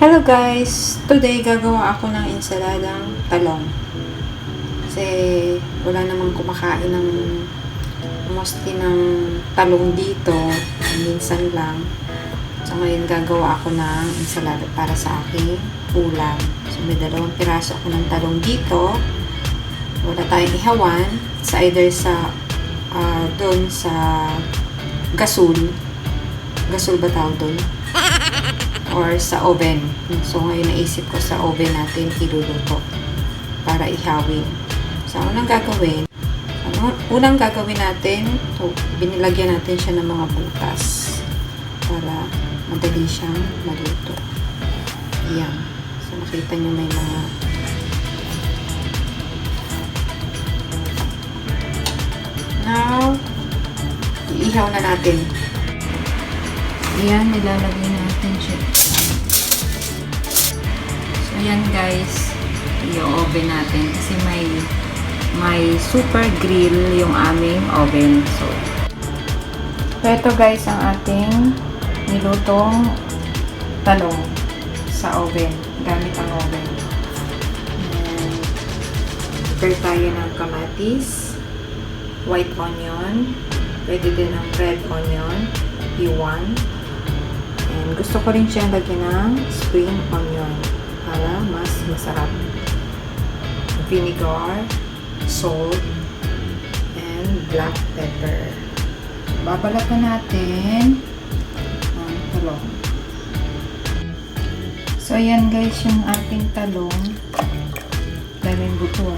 Hello guys! Today gagawa ako ng ensaladang talong. Kasi wala namang kumakain ng mostly ng talong dito. Minsan lang. So ngayon gagawa ako ng ensalada para sa aking ulam. So may 2 piraso ako ng talong dito. Wala tayong ihawan. It's either sa doon sa gasol. Gasol ba tawag doon? Or sa oven. So, ngayon naisip ko sa oven natin iluluto para ihawin. So, unang gagawin natin, so, binilagyan natin siya ng mga butas para madali siyang maluto. Ayan. So, nakita nyo may mga now, iihaw na natin. Ayan, nilalagay natin siya. So, ayan guys, i-oven natin kasi may super grill yung aming oven. So, ito guys ang ating nilutong talong sa oven, gamit ang oven. And, prepare tayo ng kamatis, white onion, pwede din ng red onion, P1. And gusto ko rin siyang lagyan ng spring onion para mas masarap. Vinegar, salt, and black pepper. Babalatan natin ang talong. So, ayan guys yung ating talong. Daming buto.